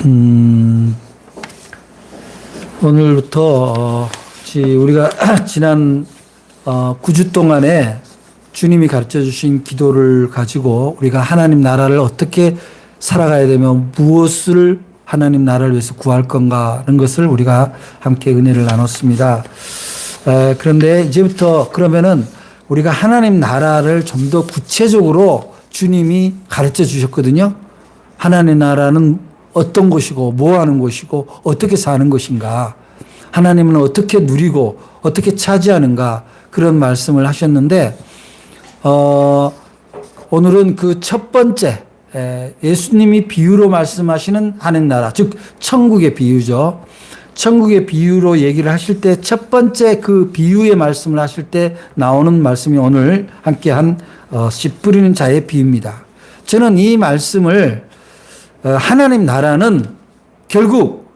음, 오늘부터 우리가 지난 9주 동안에 주님이 가르쳐 주신 기도를 가지고 우리가 하나님 나라를 어떻게 살아가야 되며 무엇을 하나님 나라를 위해서 구할 건가 하는 것을 우리가 함께 은혜를 나눴습니다. 그런데 이제부터 그러면은 우리가 하나님 나라를 좀 더 구체적으로 주님이 가르쳐 주셨거든요. 하나님 나라는 어떤 것이고 뭐 하는 것이고 어떻게 사는 것인가, 하나님은 어떻게 누리고 어떻게 차지하는가, 그런 말씀을 하셨는데 오늘은 그 첫 번째 예수님이 비유로 말씀하시는 하나님 나라, 즉 천국의 비유죠. 천국의 비유로 얘기를 하실 때 첫 번째 그 비유의 말씀을 하실 때 나오는 말씀이 오늘 함께한 씨 뿌리는 자의 비유입니다. 저는 이 말씀을 하나님 나라는 결국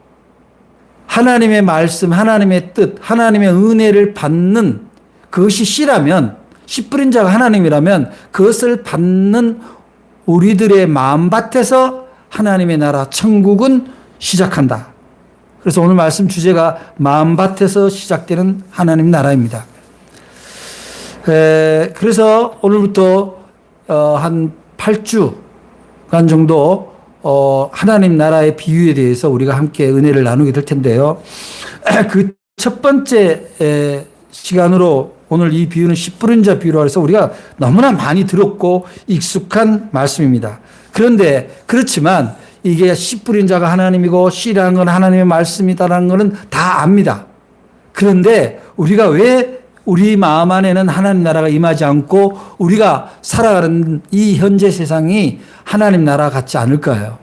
하나님의 말씀, 하나님의 뜻, 하나님의 은혜를 받는 그것이 씨라면, 씨 뿌린 자가 하나님이라면 그것을 받는 우리들의 마음밭에서 하나님의 나라 천국은 시작한다. 그래서 오늘 말씀 주제가 마음밭에서 시작되는 하나님 나라입니다. 그래서 오늘부터 한 8주간 정도 하나님 나라의 비유에 대해서 우리가 함께 은혜를 나누게 될 텐데요. 그 첫 번째 시간으로 오늘 이 비유는 씨 뿌린 자 비유로 해서 우리가 너무나 많이 들었고 익숙한 말씀입니다. 그런데 그렇지만 이게 씨 뿌린 자가 하나님이고 씨라는 건 하나님의 말씀이다라는 것은 다 압니다. 그런데 우리가 왜 우리 마음 안에는 하나님 나라가 임하지 않고 우리가 살아가는 이 현재 세상이 하나님 나라 같지 않을까요?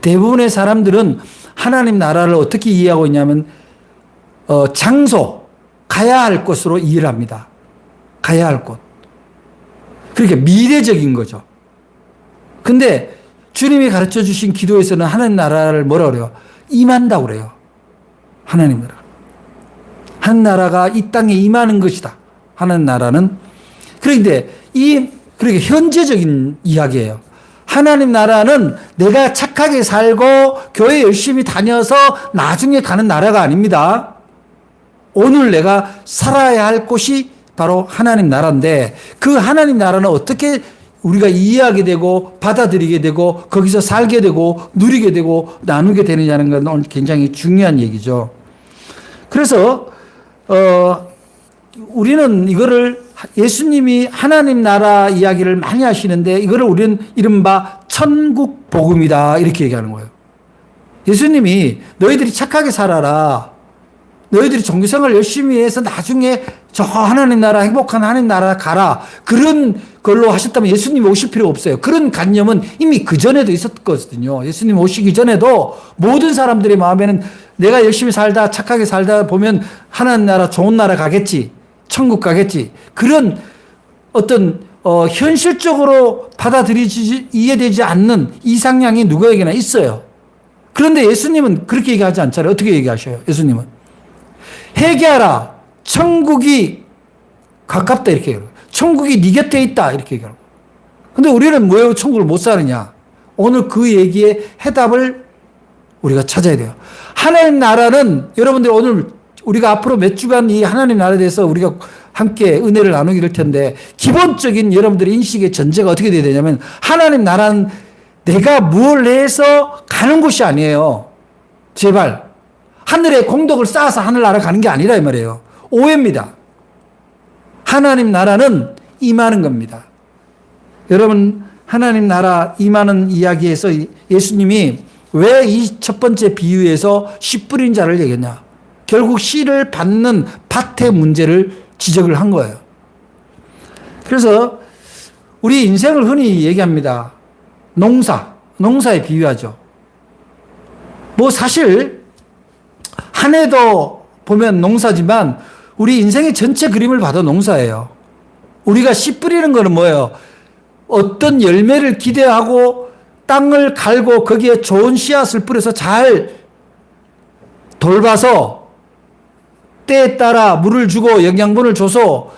대부분의 사람들은 하나님 나라를 어떻게 이해하고 있냐면 장소, 가야 할 곳으로 이해를 합니다. 가야 할 곳. 그러니까 미래적인 거죠. 근데 주님이 가르쳐 주신 기도에서는 하나님 나라를 뭐라 그래요? 임한다고 그래요. 하나님 나라. 하나님 나라가 이 땅에 임하는 것이다. 하나님 나라는. 그런데 그러니까 현재적인 이야기예요. 하나님 나라는 내가 착하게 살고 교회 열심히 다녀서 나중에 가는 나라가 아닙니다. 오늘 내가 살아야 할 곳이 바로 하나님 나라인데, 그 하나님 나라는 어떻게 우리가 이해하게 되고 받아들이게 되고 거기서 살게 되고 누리게 되고 나누게 되느냐는 건 오늘 굉장히 중요한 얘기죠. 그래서 우리는 이거를 예수님이 하나님 나라 이야기를 많이 하시는데 이거를 우리는 이른바 천국 복음이다 이렇게 얘기하는 거예요. 예수님이 너희들이 착하게 살아라, 너희들이 종교생활 열심히 해서 나중에 저 하나님 나라, 행복한 하나님 나라 가라, 그런 걸로 하셨다면 예수님이 오실 필요가 없어요. 그런 관념은 이미 그전에도 있었거든요. 예수님 오시기 전에도 모든 사람들의 마음에는 내가 열심히 살다 착하게 살다 보면 하나님 나라, 좋은 나라 가겠지, 천국 가겠지, 그런 어떤 현실적으로 받아들이지 이해되지 않는 이상향이 누구에게나 있어요. 그런데 예수님은 그렇게 얘기하지 않잖아요. 어떻게 얘기하셔요? 예수님은 회개하라, 천국이 가깝다 이렇게 얘기해요. 천국이 네 곁에 있다 이렇게 얘기하고. 근데 우리는 왜 천국을 못 사느냐? 오늘 그 얘기의 해답을 우리가 찾아야 돼요. 하나님 나라는, 여러분들 오늘 우리가 앞으로 몇 주간 이 하나님 나라에 대해서 우리가 함께 은혜를 나누게 될 텐데, 기본적인 여러분들의 인식의 전제가 어떻게 돼야 되냐면, 하나님 나라는 내가 뭘 해서 가는 곳이 아니에요. 제발. 하늘에 공덕을 쌓아서 하늘나라 가는 게 아니라 이 말이에요. 오해입니다. 하나님 나라는 임하는 겁니다. 여러분, 하나님 나라 임하는 이야기에서 예수님이 왜 이 첫 번째 비유에서 씨 뿌린 자를 얘기했냐? 결국 씨를 받는 밭의 문제를 지적을 한 거예요. 그래서 우리 인생을 흔히 얘기합니다. 농사에 비유하죠. 뭐 사실 한 해도 보면 농사지만 우리 인생의 전체 그림을 봐도 농사예요. 우리가 씨 뿌리는 거는 뭐예요? 어떤 열매를 기대하고 땅을 갈고 거기에 좋은 씨앗을 뿌려서 잘 돌봐서 때에 따라 물을 주고 영양분을 줘서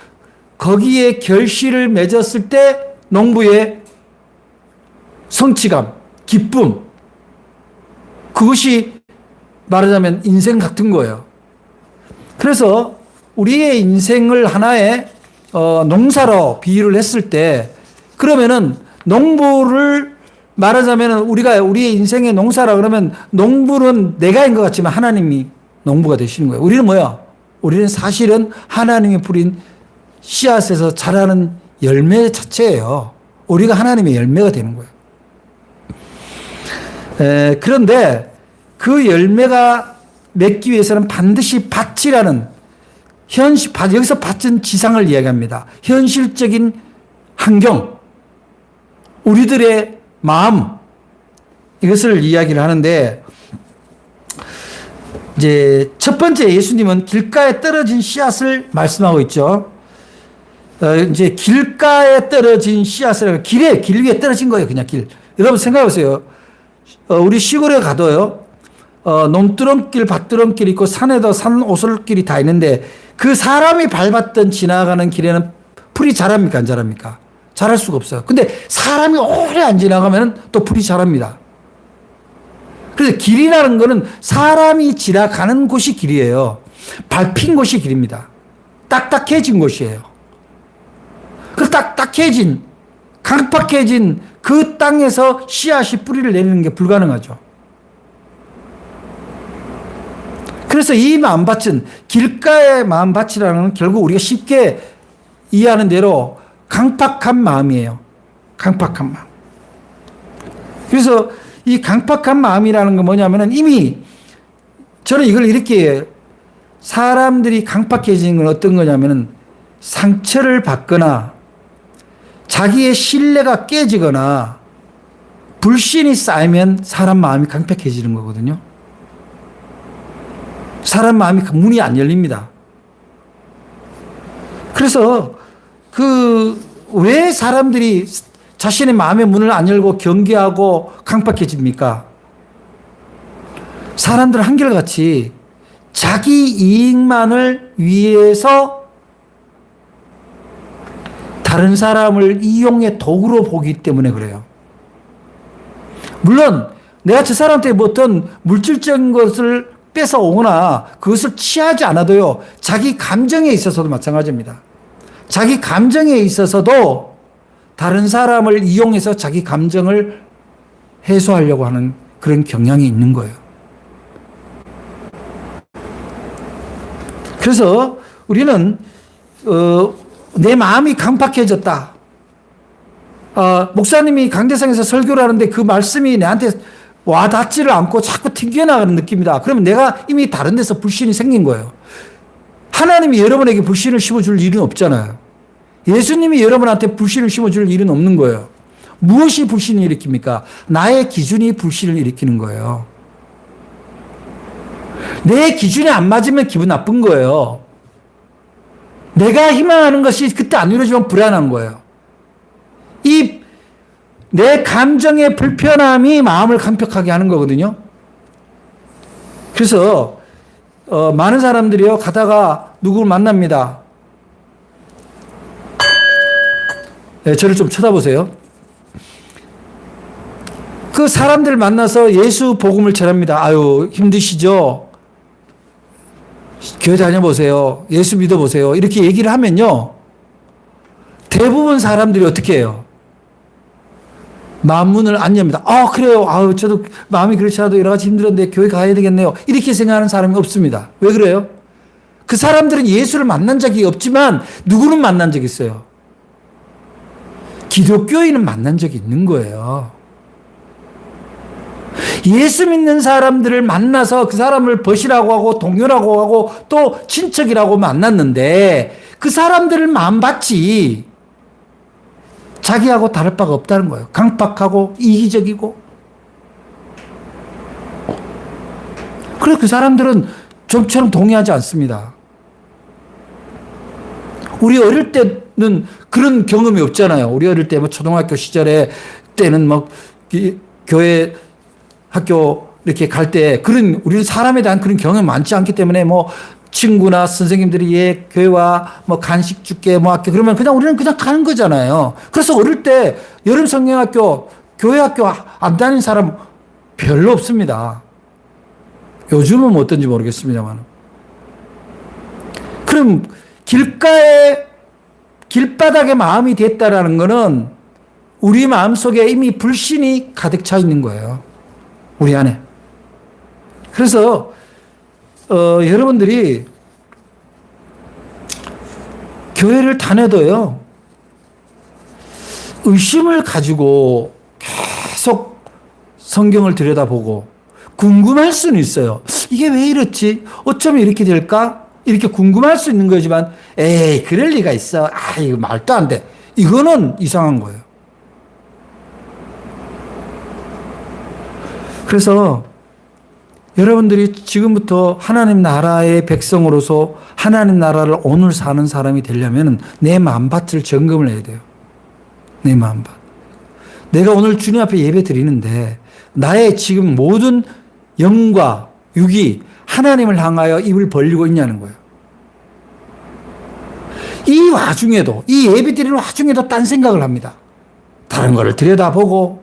거기에 결실을 맺었을 때 농부의 성취감, 기쁨, 그것이 말하자면 인생 같은 거예요. 그래서 우리의 인생을 하나의 농사로 비유를 했을 때 그러면은 농부를 말하자면 우리가 우리의 인생의 농사라 그러면 농부는 내가인 것 같지만 하나님이 농부가 되시는 거예요. 우리는 뭐야? 우리는 사실은 하나님이 뿌린 씨앗에서 자라는 열매 자체예요. 우리가 하나님의 열매가 되는 거예요. 그런데 그 열매가 맺기 위해서는 반드시 밭이라는 여기서 밭은 지상을 이야기합니다. 현실적인 환경, 우리들의 마음, 이것을 이야기를 하는데, 이제 첫 번째 예수님은 길가에 떨어진 씨앗을 말씀하고 있죠. 이제 길가에 떨어진 씨앗을 길 위에 떨어진 거예요. 그냥 길. 여러분 생각해 보세요. 우리 시골에 가도요. 논두렁길, 밭두렁길 있고 산에도 산 오솔길이 다 있는데 그 사람이 밟았던 지나가는 길에는 풀이 자랍니까? 안 자랍니까? 자랄 수가 없어요. 근데 사람이 오래 안 지나가면 또 풀이 자랍니다. 그래서 길이라는 거는 사람이 지나가는 곳이 길이에요. 밟힌 곳이 길입니다. 딱딱해진 곳이에요. 그 딱딱해진, 강팍해진 그 땅에서 씨앗이 뿌리를 내리는 게 불가능하죠. 그래서 이 마음밭은 길가의 마음밭이라는 건 결국 우리가 쉽게 이해하는 대로 강팍한 마음이에요. 강팍한 마음. 그래서 이 강팍한 마음이라는 건 뭐냐면은 이미 저는 이걸 이렇게 사람들이 강팍해지는 건 어떤 거냐면은 상처를 받거나 자기의 신뢰가 깨지거나 불신이 쌓이면 사람 마음이 강팍해지는 거거든요. 사람 마음이 문이 안 열립니다. 그래서 왜 사람들이 자신의 마음의 문을 안 열고 경계하고 강팍해집니까? 사람들은 한결같이 자기 이익만을 위해서 다른 사람을 이용의 도구로 보기 때문에 그래요. 물론 내가 저 사람한테 뭐 어떤 물질적인 것을 뺏어오거나 그것을 취하지 않아도요. 자기 감정에 있어서도 마찬가지입니다. 자기 감정에 있어서도 다른 사람을 이용해서 자기 감정을 해소하려고 하는 그런 경향이 있는 거예요. 그래서 우리는 내 마음이 강팍해졌다. 목사님이 강대상에서 설교를 하는데 그 말씀이 내한테 와닿지를 않고 자꾸 튕겨나가는 느낌이다. 그러면 내가 이미 다른 데서 불신이 생긴 거예요. 하나님이 여러분에게 불신을 심어줄 일은 없잖아요. 예수님이 여러분한테 불신을 심어줄 일은 없는 거예요. 무엇이 불신을 일으킵니까? 나의 기준이 불신을 일으키는 거예요. 내 기준이 안 맞으면 기분 나쁜 거예요. 내가 희망하는 것이 그때 안 이루어지면 불안한 거예요. 내 감정의 불편함이 마음을 강팍하게 하는 거거든요. 그래서 많은 사람들이요 가다가 누구를 만납니다. 네, 저를 좀 쳐다보세요. 그 사람들 만나서 예수 복음을 전합니다. 아유 힘드시죠? 교회 다녀보세요. 예수 믿어보세요. 이렇게 얘기를 하면요. 대부분 사람들이 어떻게 해요? 마음 문을 안 엽니다. 그래요. 저도 마음이 그렇지 않아도 여러 가지 힘들었는데 교회 가야 되겠네요. 이렇게 생각하는 사람이 없습니다. 왜 그래요? 그 사람들은 예수를 만난 적이 없지만 누구는 만난 적이 있어요? 기독교인은 만난 적이 있는 거예요. 예수 믿는 사람들을 만나서 그 사람을 벗이라고 하고 동료라고 하고 또 친척이라고 만났는데 그 사람들을 마음받지 자기하고 다를 바가 없다는 거예요. 강팍하고 이기적이고. 그래서 그 사람들은 좀처럼 동의하지 않습니다. 우리 어릴 때는 그런 경험이 없잖아요. 우리 어릴 때 뭐 초등학교 시절에 때는 막 교회 학교 이렇게 갈 때 우리는 사람에 대한 그런 경험이 많지 않기 때문에 뭐 친구나 선생님들이 교회와 뭐 간식 줄게 뭐 할게 그러면 우리는 그냥 가는 거잖아요. 그래서 어릴 때 여름 성경학교 교회 학교 안 다니는 사람 별로 없습니다. 요즘은 뭐 어떤지 모르겠습니다만. 그럼 길바닥에 마음이 됐다라는 것은 우리 마음 속에 이미 불신이 가득 차 있는 거예요. 우리 안에. 그래서 여러분들이 교회를 다녀도요, 의심을 가지고 계속 성경을 들여다보고 궁금할 수는 있어요. 이게 왜 이렇지? 어쩌면 이렇게 될까? 이렇게 궁금할 수 있는 거지만, 에이, 그럴 리가 있어. 아, 이거 말도 안 돼. 이거는 이상한 거예요. 그래서 여러분들이 지금부터 하나님 나라의 백성으로서 하나님 나라를 오늘 사는 사람이 되려면 내 마음밭을 점검을 해야 돼요. 내 마음밭. 내가 오늘 주님 앞에 예배 드리는데 나의 지금 모든 영과 육이 하나님을 향하여 입을 벌리고 있냐는 거예요. 이 와중에도, 이 예배 드리는 와중에도 딴 생각을 합니다. 다른 거를 들여다보고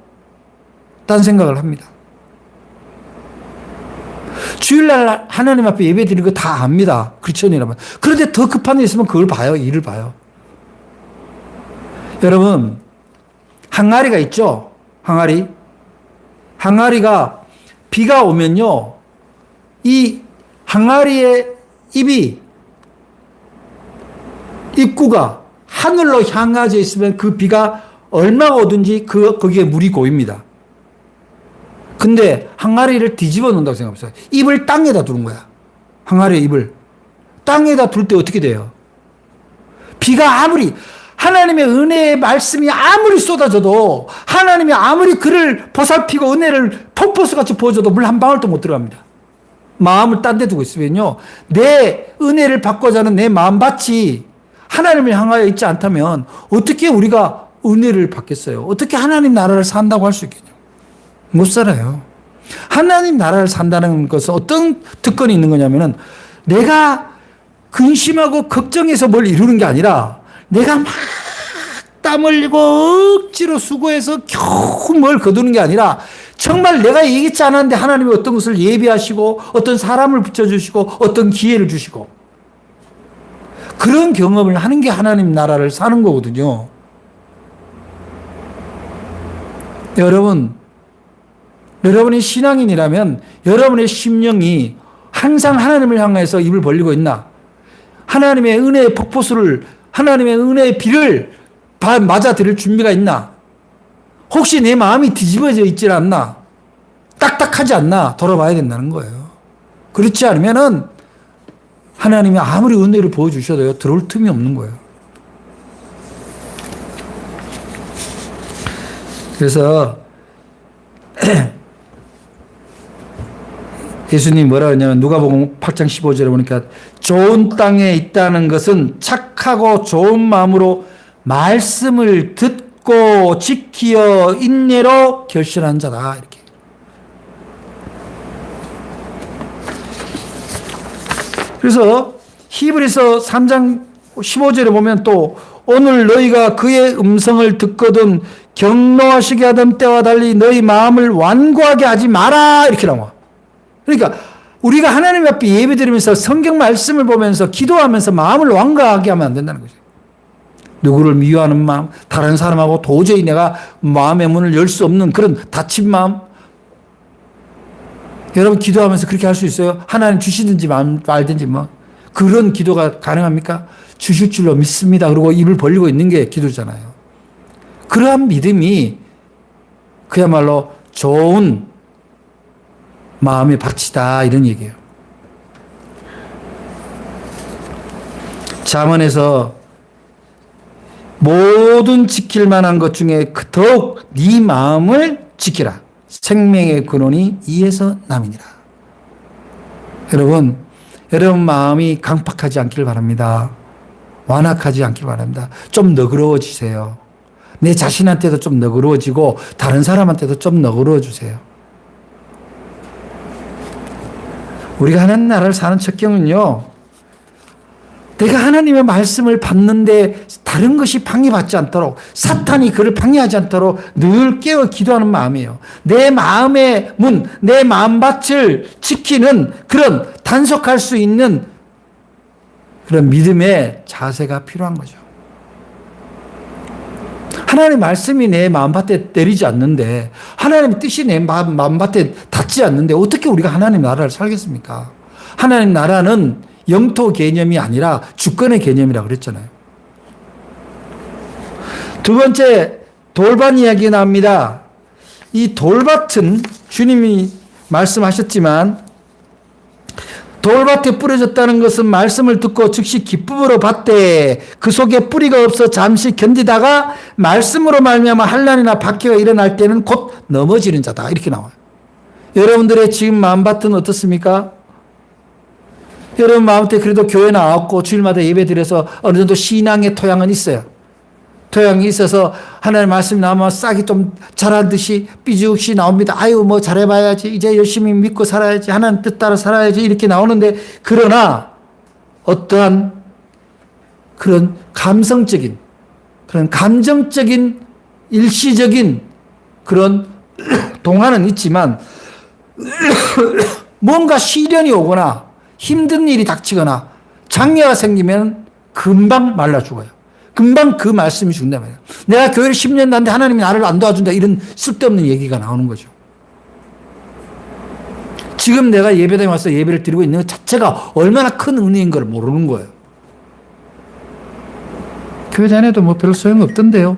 딴 생각을 합니다. 주일날 하나님 앞에 예배 드리는 거 다 압니다. 크리스천이라면. 그런데 더 급한 일 있으면 그걸 봐요. 일을 봐요. 여러분, 항아리가 있죠? 항아리. 항아리가 비가 오면요, 이 항아리의 입구가 하늘로 향하져 있으면 그 비가 얼마가 오든지 거기에 물이 고입니다. 근데 항아리를 뒤집어 놓는다고 생각해보세요. 입을 땅에다 두는 거야. 항아리의 입을. 땅에다 둘 때 어떻게 돼요? 비가 아무리, 하나님의 은혜의 말씀이 아무리 쏟아져도, 하나님이 아무리 그를 보살피고 은혜를 폭포수같이 부어줘도 물 한 방울도 못 들어갑니다. 마음을 딴 데 두고 있으면요, 내 은혜를 받고자 하는 내 마음밭이 하나님을 향하여 있지 않다면 어떻게 우리가 은혜를 받겠어요? 어떻게 하나님 나라를 산다고 할 수 있겠냐? 못 살아요. 하나님 나라를 산다는 것은 어떤 특권이 있는 거냐면은, 내가 근심하고 걱정해서 뭘 이루는 게 아니라 내가 막 땀 흘리고 억지로 수고해서 겨우 뭘 거두는 게 아니라 정말 내가 예기치 않았는데 하나님이 어떤 것을 예비하시고 어떤 사람을 붙여주시고 어떤 기회를 주시고 그런 경험을 하는 게 하나님 나라를 사는 거거든요. 여러분이 신앙인이라면 여러분의 심령이 항상 하나님을 향해서 입을 벌리고 있나? 하나님의 은혜의 폭포수를, 하나님의 은혜의 비를 맞아들일 준비가 있나? 혹시 내 마음이 뒤집어져 있질 않나? 딱딱하지 않나? 돌아봐야 된다는 거예요. 그렇지 않으면은 하나님이 아무리 은혜를 보여주셔도요, 들어올 틈이 없는 거예요. 그래서 예수님이 뭐라 그러냐면 누가복음 8장 15절에 보니까 좋은 땅에 있다는 것은 착하고 좋은 마음으로 말씀을 듣고 지키어 인내로 결실한 자다. 이렇게. 그래서 히브리서 3장 15절에 보면 또 오늘 너희가 그의 음성을 듣거든 경노하시게 하던 때와 달리 너희 마음을 완고하게 하지 마라. 이렇게 나와. 그러니까 우리가 하나님 앞에 예배드리면서 성경 말씀을 보면서 기도하면서 마음을 완고하게 하면 안 된다는 거죠. 누구를 미워하는 마음, 다른 사람하고 도저히 내가 마음의 문을 열 수 없는 그런 닫힌 마음. 여러분 기도하면서 그렇게 할 수 있어요? 하나님 주시든지 말든지 뭐. 그런 기도가 가능합니까? 주실 줄로 믿습니다. 그리고 입을 벌리고 있는 게 기도잖아요. 그러한 믿음이 그야말로 좋은 마음의 밭이다, 이런 얘기예요. 잠언에서 모든 지킬 만한 것 중에 더욱 네 마음을 지키라. 생명의 근원이 이에서 남이니라. 여러분 마음이 강팍하지 않기를 바랍니다. 완악하지 않기를 바랍니다. 좀 너그러워지세요. 내 자신한테도 좀 너그러워지고 다른 사람한테도 좀 너그러워 주세요. 우리가 하나님 나라를 사는 첫 경은요, 내가 하나님의 말씀을 받는데 다 다른 것이 방해받지 않도록, 사탄이 그를 방해하지 않도록 늘 깨어 기도하는 마음이에요. 내 마음의 문, 내 마음밭을 지키는 그런 단속할 수 있는 그런 믿음의 자세가 필요한 거죠. 하나님의 말씀이 내 마음밭에 내리지 않는데, 하나님의 뜻이 내 마음밭에 닿지 않는데 어떻게 우리가 하나님 나라를 살겠습니까? 하나님 나라는 영토 개념이 아니라 주권의 개념이라고 그랬잖아요. 두 번째, 돌밭 이야기 나옵니다. 이 돌밭은 주님이 말씀하셨지만, 돌밭에 뿌려졌다는 것은 말씀을 듣고 즉시 기쁨으로 받되 그 속에 뿌리가 없어 잠시 견디다가 말씀으로 말미암아 환난이나 박해가 일어날 때는 곧 넘어지는 자다. 이렇게 나와요. 여러분들의 지금 마음밭은 어떻습니까? 여러분 마음밭에 그래도 교회 나왔고 주일마다 예배 드려서 어느 정도 신앙의 토양은 있어요. 토양이 있어서 하나님의 말씀이 나오면 싹이 좀 자란 듯이 삐죽이 나옵니다. 아유 뭐 잘해봐야지, 이제 열심히 믿고 살아야지, 하나님 뜻 따라 살아야지, 이렇게 나오는데, 그러나 어떠한 그런 감성적인, 그런 감정적인 일시적인 그런 동화는 있지만 뭔가 시련이 오거나 힘든 일이 닥치거나 장애가 생기면 금방 말라 죽어요. 금방 그 말씀이 죽는단 말이에요. 내가 교회를 10년 다녔는데 하나님이 나를 안 도와준다, 이런 쓸데없는 얘기가 나오는 거죠. 지금 내가 예배당에 와서 예배를 드리고 있는 것 자체가 얼마나 큰 은혜인 걸 모르는 거예요. 교회 다녀도 뭐 별 소용이 없던데요.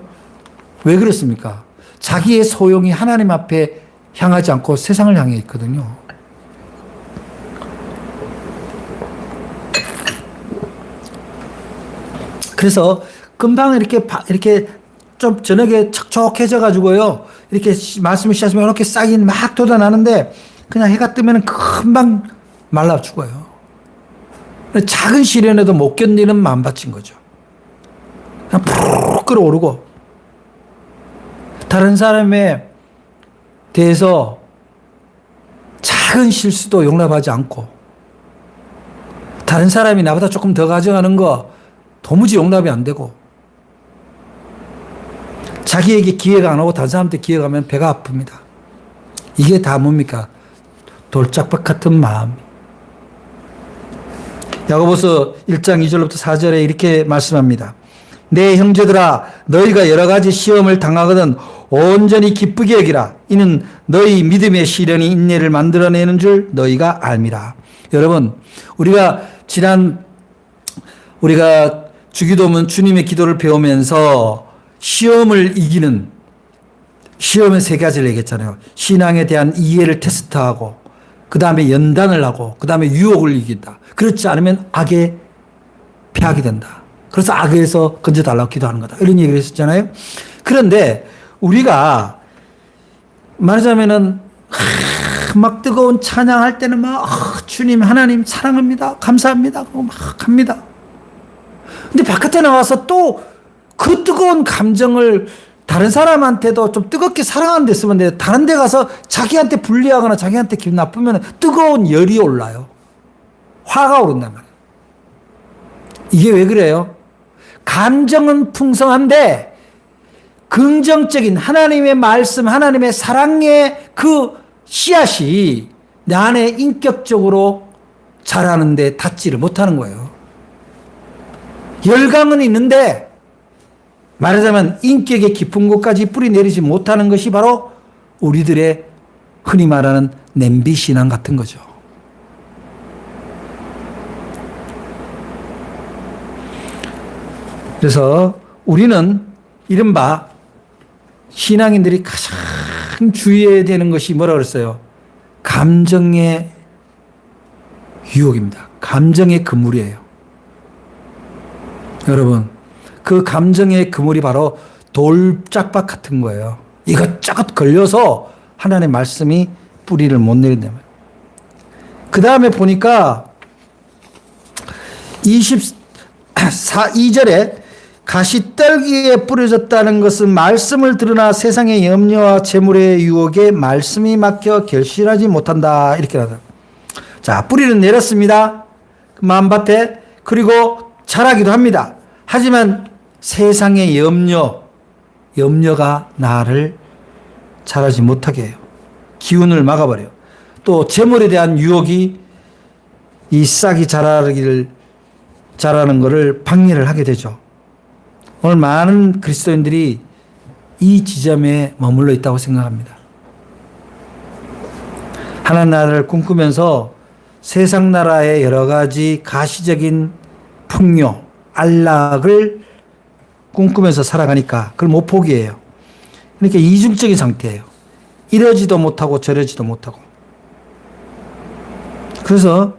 왜 그렇습니까? 자기의 소용이 하나님 앞에 향하지 않고 세상을 향해 있거든요. 그래서 금방 이렇게 좀 저녁에 촉촉해져 가지고요, 이렇게 말씀을 시작하면 이렇게 싹이 막 돋아나는데 그냥 해가 뜨면 금방 말라 죽어요. 작은 시련에도 못 견디는 마음밭인 거죠. 그냥 푹 끓어오르고, 다른 사람에 대해서 작은 실수도 용납하지 않고, 다른 사람이 나보다 조금 더 가져가는 거 도무지 용납이 안 되고, 자기에게 기회가 안 오고 다른 사람한테 기회가 오면 배가 아픕니다. 이게 다 뭡니까? 돌짝밭 같은 마음. 야고보서 1장 2절부터 4절에 이렇게 말씀합니다. 내 형제들아, 너희가 여러 가지 시험을 당하거든 온전히 기쁘게 여기라. 이는 너희 믿음의 시련이 인내를 만들어내는 줄 너희가 알미라. 여러분, 우리가 주기도문 주님의 기도를 배우면서 시험을 이기는, 시험의 세 가지를 얘기했잖아요. 신앙에 대한 이해를 테스트하고, 그 다음에 연단을 하고, 그 다음에 유혹을 이긴다. 그렇지 않으면 악에 패하게 된다. 그래서 악에서 건져달라고 기도하는 거다. 이런 얘기를 했었잖아요. 그런데 우리가 말하자면은 막 뜨거운 찬양할 때는 막 주님 하나님 사랑합니다, 감사합니다 하고 막 합니다. 근데 바깥에 나와서 또 그 뜨거운 감정을 다른 사람한테도 좀 뜨겁게 사랑하는 데 쓰면 돼요. 다른 데 가서 자기한테 불리하거나 자기한테 기분 나쁘면 뜨거운 열이 올라요. 화가 오른단 말이에요. 이게 왜 그래요? 감정은 풍성한데 긍정적인 하나님의 말씀, 하나님의 사랑의 그 씨앗이 내 안에 인격적으로 자라는데 닿지를 못하는 거예요. 열강은 있는데 말하자면 인격의 깊은 곳까지 뿌리 내리지 못하는 것이 바로 우리들의 흔히 말하는 냄비 신앙 같은 거죠. 그래서 우리는 이른바 신앙인들이 가장 주의해야 되는 것이 뭐라 그랬어요? 감정의 유혹입니다. 감정의 그물이에요. 여러분, 그 감정의 그물이 바로 돌짝밭 같은 거예요. 이것저것 걸려서 하나님의 말씀이 뿌리를 못 내린다면. 그 다음에 보니까 2절에 가시떨기에 뿌려졌다는 것은 말씀을 들으나 세상의 염려와 재물의 유혹에 말씀이 막혀 결실하지 못한다. 이렇게 나와요. 자, 뿌리는 내렸습니다. 그 마음밭에. 그리고 자라기도 합니다. 하지만 세상의 염려가 나를 자라지 못하게 해요. 기운을 막아버려요. 또 재물에 대한 유혹이 이 싹이 자라는 것을 방해를 하게 되죠. 오늘 많은 그리스도인들이 이 지점에 머물러 있다고 생각합니다. 하나님 나라를 꿈꾸면서 세상 나라의 여러 가지 가시적인 풍요, 안락을 꿈꾸면서 살아가니까 그걸 못 포기해요. 그러니까 이중적인 상태예요. 이러지도 못하고 저러지도 못하고. 그래서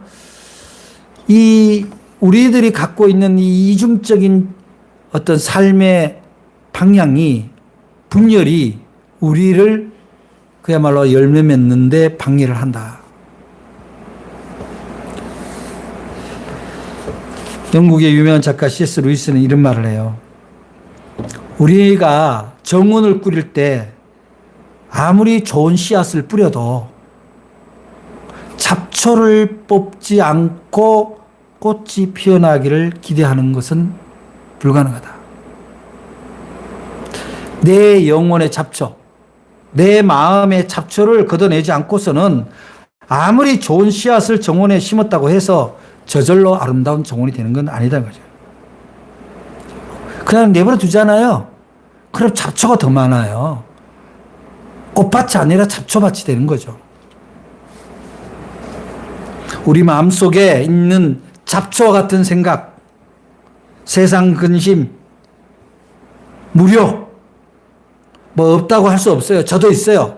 우리들이 갖고 있는 이 이중적인 어떤 삶의 방향이, 분열이 우리를 그야말로 열매 맺는데 방해를 한다. 영국의 유명한 작가 C.S. 루이스는 이런 말을 해요. 우리가 정원을 꾸릴 때 아무리 좋은 씨앗을 뿌려도 잡초를 뽑지 않고 꽃이 피어나기를 기대하는 것은 불가능하다. 내 영혼의 잡초, 내 마음의 잡초를 걷어내지 않고서는 아무리 좋은 씨앗을 정원에 심었다고 해서 저절로 아름다운 정원이 되는 건 아니다는 거죠. 그냥 내버려 두잖아요. 그럼 잡초가 더 많아요. 꽃밭이 아니라 잡초밭이 되는 거죠. 우리 마음속에 있는 잡초와 같은 생각, 세상 근심, 무료, 뭐 없다고 할 수 없어요. 저도 있어요.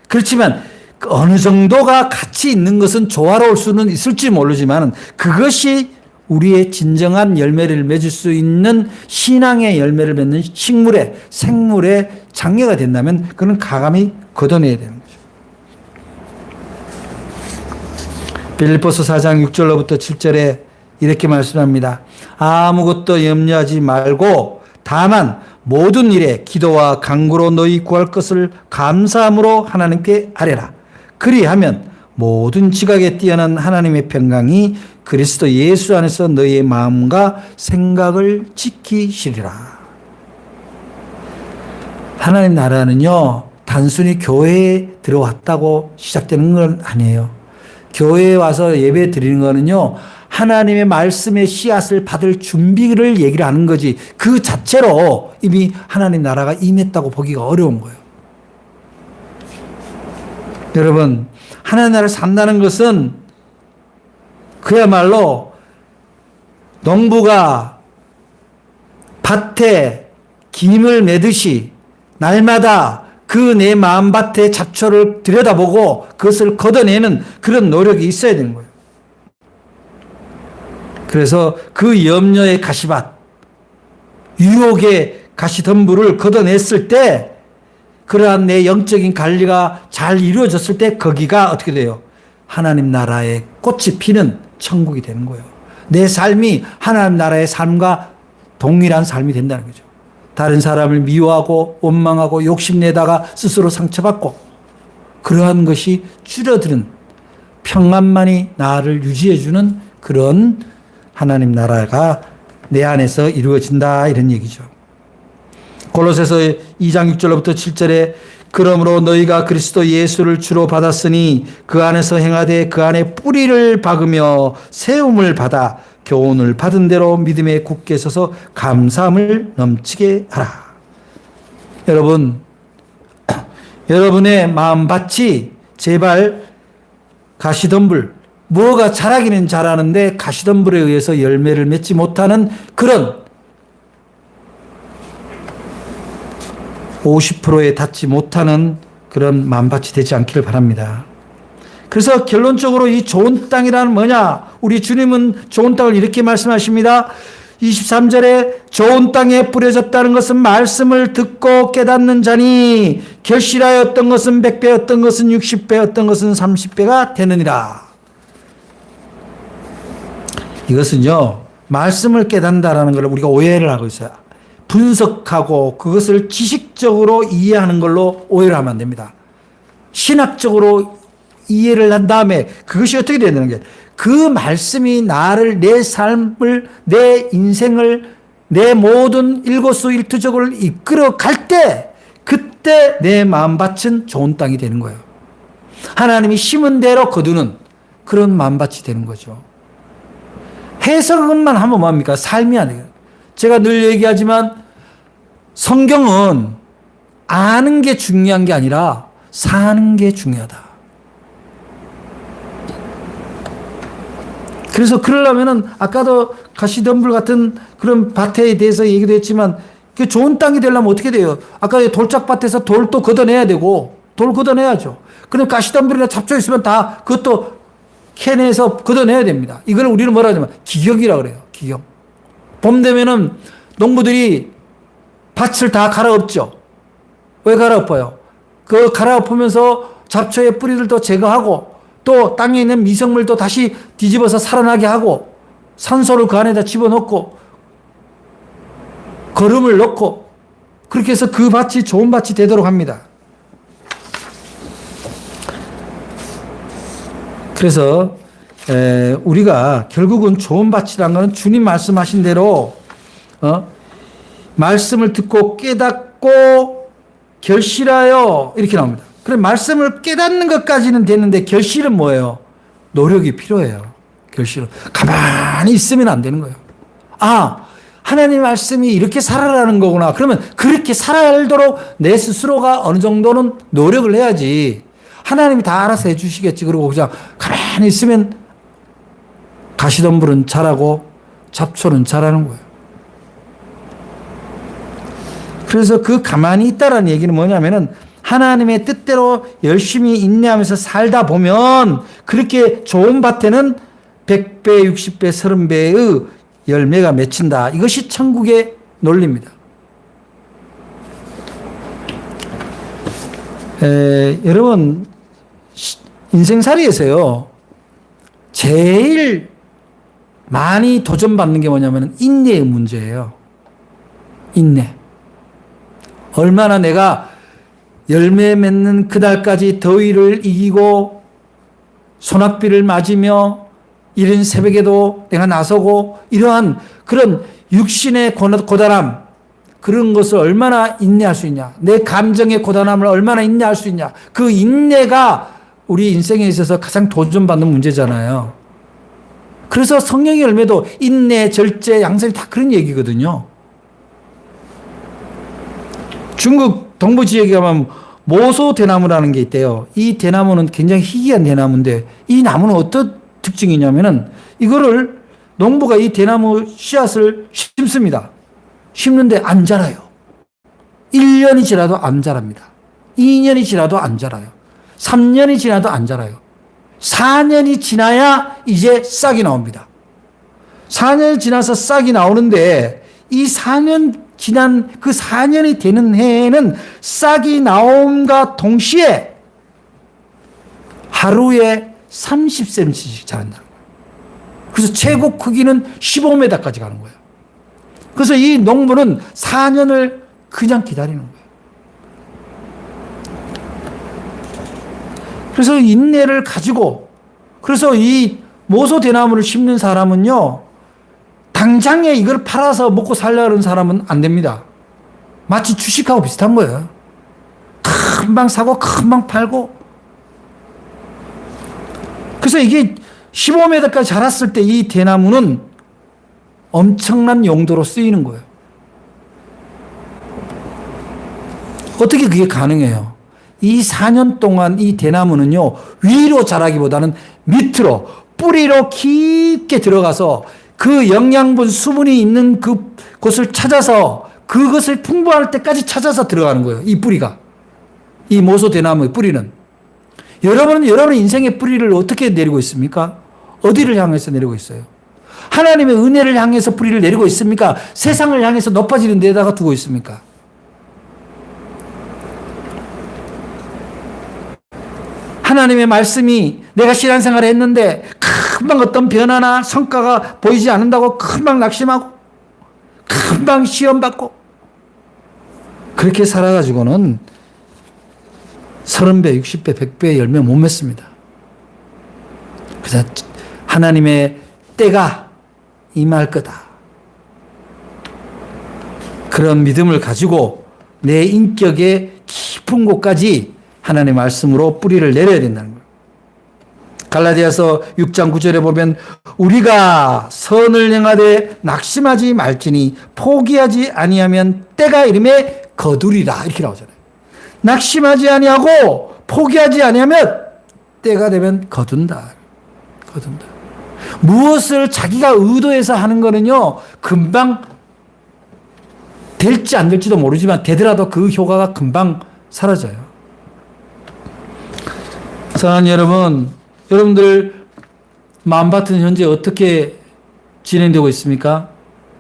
그렇지만 어느 정도가 가치 있는 것은 조화로울 수는 있을지 모르지만 그것이 우리의 진정한 열매를 맺을 수 있는 신앙의 열매를 맺는 생물의 장애가 된다면 그는 가감히 걷어내야 되는 거죠. 빌립보서 4장 6절로부터 7절에 이렇게 말씀합니다. 아무것도 염려하지 말고 다만 모든 일에 기도와 간구로 너희 구할 것을 감사함으로 하나님께 아뢰라. 그리하면 모든 지각에 뛰어난 하나님의 평강이 그리스도 예수 안에서 너희의 마음과 생각을 지키시리라. 하나님 나라는요, 단순히 교회에 들어왔다고 시작되는 건 아니에요. 교회에 와서 예배 드리는 거는요, 하나님의 말씀의 씨앗을 받을 준비를 얘기를 하는 거지, 그 자체로 이미 하나님 나라가 임했다고 보기가 어려운 거예요. 여러분, 하나님 나라를 산다는 것은 그야말로 농부가 밭에 김을 매듯이 날마다 그 내 마음밭의 잡초를 들여다보고 그것을 걷어내는 그런 노력이 있어야 되는 거예요. 그래서 그 염려의 가시밭, 유혹의 가시덤불을 걷어냈을 때, 그러한 내 영적인 관리가 잘 이루어졌을 때 거기가 어떻게 돼요? 하나님 나라의 꽃이 피는 천국이 되는 거예요. 내 삶이 하나님 나라의 삶과 동일한 삶이 된다는 거죠. 다른 사람을 미워하고 원망하고 욕심내다가 스스로 상처받고 그러한 것이 줄어드는 평안만이 나를 유지해주는 그런 하나님 나라가 내 안에서 이루어진다, 이런 얘기죠. 골로새서 2장 6절로부터 7절에 그러므로 너희가 그리스도 예수를 주로 받았으니 그 안에서 행하되 그 안에 뿌리를 박으며 세움을 받아 교훈을 받은 대로 믿음에 굳게 서서 감사함을 넘치게 하라. 여러분, 여러분의 마음밭이 제발 가시덤불, 뭐가 자라기는 자라는데 가시덤불에 의해서 열매를 맺지 못하는 그런 50%에 닿지 못하는 그런 마음밭이 되지 않기를 바랍니다. 그래서 결론적으로 이 좋은 땅이란 뭐냐? 우리 주님은 좋은 땅을 이렇게 말씀하십니다. 23절에 좋은 땅에 뿌려졌다는 것은 말씀을 듣고 깨닫는 자니 결실하여 어떤 것은 100배, 어떤 것은 60배, 어떤 것은 30배가 되느니라. 이것은요, 말씀을 깨닫는다라는 걸 우리가 오해를 하고 있어요. 분석하고 그것을 지식적으로 이해하는 걸로 오해를 하면 안 됩니다. 신학적으로 이해를 한 다음에 그것이 어떻게 되는 게, 그 말씀이 나를, 내 삶을, 내 인생을 내 모든 일거수일투족을 이끌어 갈 때, 그때 내 마음밭은 좋은 땅이 되는 거예요. 하나님이 심은 대로 거두는 그런 마음밭이 되는 거죠. 해석만 하면 뭐합니까? 삶이 아니에요. 제가 늘 얘기하지만 성경은 아는 게 중요한 게 아니라 사는 게 중요하다. 그래서 그러려면은 아까도 가시덤불 같은 그런 밭에 대해서 얘기도 했지만 그 좋은 땅이 되려면 어떻게 돼요? 아까 돌짝밭에서 돌도 걷어내야 되고 돌 걷어내야죠. 그럼 가시덤불이나 잡초 있으면 다 그것도 캔에서 걷어내야 됩니다. 이걸 우리는 뭐라 하냐면 기경이라고 그래요. 기경. 봄 되면은 농부들이 밭을 다 갈아엎죠. 왜 갈아엎어요? 그 갈아엎으면서 잡초의 뿌리들도 제거하고 또 땅에 있는 미생물도 다시 뒤집어서 살아나게 하고 산소를 그 안에다 집어넣고 거름을 넣고 그렇게 해서 그 밭이 좋은 밭이 되도록 합니다. 그래서 우리가 결국은 좋은 밭이라는 것은 주님 말씀하신 대로 말씀을 듣고 깨닫고 결실하여 이렇게 나옵니다. 그럼 말씀을 깨닫는 것까지는 되는데 결실은 뭐예요? 노력이 필요해요. 결실은. 가만히 있으면 안 되는 거예요. 아, 하나님의 말씀이 이렇게 살아라는 거구나. 그러면 그렇게 살아야도록 내 스스로가 어느 정도는 노력을 해야지. 하나님이 다 알아서 해주시겠지. 그러고 그냥 가만히 있으면 가시덤불은 자라고 잡초는 자라는 거예요. 그래서 그 가만히 있다라는 얘기는 뭐냐면은 하나님의 뜻대로 열심히 인내하면서 살다 보면 그렇게 좋은 밭에는 100배, 60배, 30배의 열매가 맺힌다. 이것이 천국의 논리입니다. 여러분 인생살이에서요 제일 많이 도전받는 게 뭐냐면 인내의 문제예요. 인내. 얼마나 내가 열매 맺는 그날까지 더위를 이기고 소낙비를 맞으며 이른 새벽에도 내가 나서고 이러한 그런 육신의 고단함 그런 것을 얼마나 인내할 수 있냐. 내 감정의 고단함을 얼마나 인내할 수 있냐. 그 인내가 우리 인생에 있어서 가장 도전받는 문제잖아요. 그래서 성령의 열매도 인내, 절제, 양생 다 그런 얘기거든요. 중국 동부 지역에 가면 모소 대나무라는 게 있대요. 이 대나무는 굉장히 희귀한 대나무인데 이 나무는 어떤 특징이냐면은 이거를 농부가 이 대나무 씨앗을 심습니다. 심는데 안 자라요. 1년이 지나도 안 자랍니다. 2년이 지나도 안 자라요. 3년이 지나도 안 자라요. 4년이 지나야 이제 싹이 나옵니다. 4년이 지나서 싹이 나오는데 이 4년 지난 그 4년이 되는 해에는 싹이 나옴과 동시에 하루에 30cm씩 자란다는 거예요. 그래서 최고 크기는 15m까지 가는 거예요. 그래서 이 농부는 4년을 그냥 기다리는 거예요. 그래서 인내를 가지고 그래서 이 모소 대나무를 심는 사람은요 당장에 이걸 팔아서 먹고 살려는 사람은 안 됩니다. 마치 주식하고 비슷한 거예요. 금방 사고 금방 팔고 그래서 이게 15m까지 자랐을 때 이 대나무는 엄청난 용도로 쓰이는 거예요. 어떻게 그게 가능해요? 이 4년 동안 이 대나무는요, 위로 자라기보다는 밑으로, 뿌리로 깊게 들어가서 그 영양분, 수분이 있는 그 곳을 찾아서 그것을 풍부할 때까지 찾아서 들어가는 거예요. 이 뿌리가. 이 모소 대나무의 뿌리는. 여러분은 여러분의 인생의 뿌리를 어떻게 내리고 있습니까? 어디를 향해서 내리고 있어요? 하나님의 은혜를 향해서 뿌리를 내리고 있습니까? 세상을 향해서 높아지는 데다가 두고 있습니까? 하나님의 말씀이 내가 신앙생활을 했는데 금방 어떤 변화나 성과가 보이지 않는다고 금방 낙심하고 금방 시험받고 그렇게 살아가지고는 30배, 60배, 100배의 열매 못 맺습니다. 그래서 하나님의 때가 임할 거다. 그런 믿음을 가지고 내 인격의 깊은 곳까지 하나님의 말씀으로 뿌리를 내려야 된다는 거예요. 갈라디아서 6장 9절에 보면 우리가 선을 행하되 낙심하지 말지니 포기하지 아니하면 때가 이름에 거두리라 이렇게 나오잖아요. 낙심하지 아니하고 포기하지 아니하면 때가 되면 거둔다. 거둔다. 무엇을 자기가 의도해서 하는 거는요, 금방 될지 안 될지도 모르지만 되더라도 그 효과가 금방 사라져요. 사랑하는 여러분, 여러분들 마음밭은 현재 어떻게 진행되고 있습니까?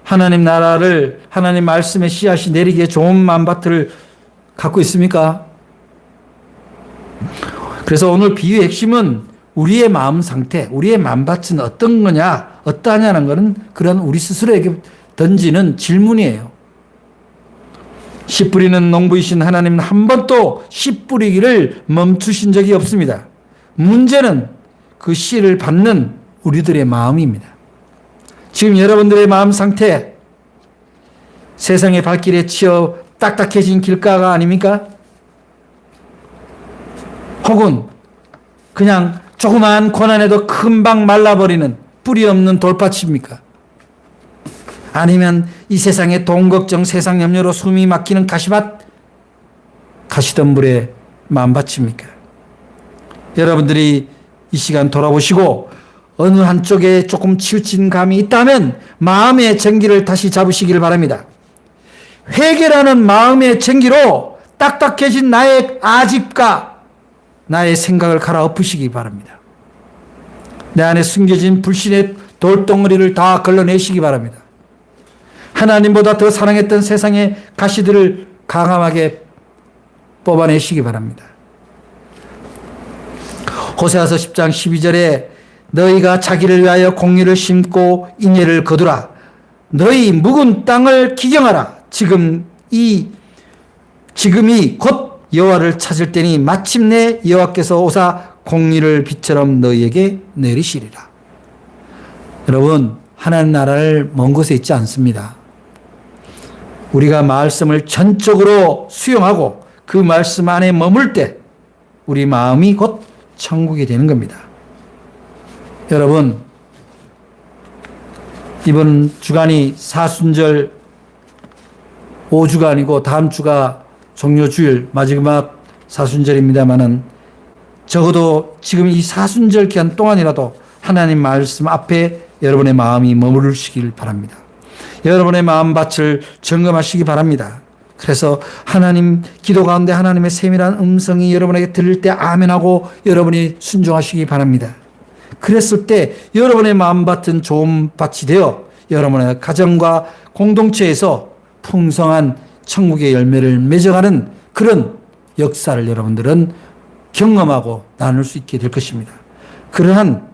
하나님 나라를, 하나님 말씀의 씨앗이 내리기에 좋은 마음밭을 갖고 있습니까? 그래서 오늘 비유의 핵심은 우리의 마음 상태, 우리의 마음밭은 어떤 거냐, 어떠하냐는 것은 그런 우리 스스로에게 던지는 질문이에요. 씨 뿌리는 농부이신 하나님은 한 번도 씨 뿌리기를 멈추신 적이 없습니다. 문제는 그 씨를 받는 우리들의 마음입니다. 지금 여러분들의 마음 상태, 세상의 발길에 치여 딱딱해진 길가가 아닙니까? 혹은 그냥 조그마한 고난에도 금방 말라버리는 뿌리 없는 돌밭입니까? 아니면 이 세상의 돈 걱정, 세상 염려로 숨이 막히는 가시밭, 가시덤불의 마음밭입니까? 여러분들이 이 시간 돌아보시고 어느 한쪽에 조금 치우친 감이 있다면 마음의 정기를 다시 잡으시기를 바랍니다. 회개라는 마음의 정기로 딱딱해진 나의 아집과 나의 생각을 갈아엎으시기 바랍니다. 내 안에 숨겨진 불신의 돌덩어리를 다 걸러내시기 바랍니다. 하나님보다 더 사랑했던 세상의 가시들을 강함하게 뽑아내시기 바랍니다. 호세아서 10장 12절에 너희가 자기를 위하여 공의를 심고 인애를 거두라. 너희 묵은 땅을 기경하라. 지금이 곧 여호와를 찾을 때니 마침내 여호와께서 오사 공의를 빛처럼 너희에게 내리시리라. 여러분, 하나님 나라를 먼 곳에 있지 않습니다. 우리가 말씀을 전적으로 수용하고 그 말씀 안에 머물 때 우리 마음이 곧 천국이 되는 겁니다. 여러분, 이번 주간이 사순절 5주간이고 다음 주가 종료주일 마지막 사순절입니다마는 적어도 지금 이 사순절 기간 동안이라도 하나님 말씀 앞에 여러분의 마음이 머무르시길 바랍니다. 여러분의 마음밭을 점검하시기 바랍니다. 그래서 하나님 기도 가운데 하나님의 세밀한 음성이 여러분에게 들릴 때 아멘하고 여러분이 순종하시기 바랍니다. 그랬을 때 여러분의 마음밭은 좋은 밭이 되어 여러분의 가정과 공동체에서 풍성한 천국의 열매를 맺어가는 그런 역사를 여러분들은 경험하고 나눌 수 있게 될 것입니다. 그러한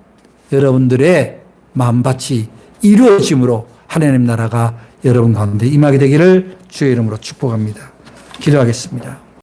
여러분들의 마음밭이 이루어짐으로 하나님 나라가 여러분 가운데 임하게 되기를 주의 이름으로 축복합니다. 기도하겠습니다.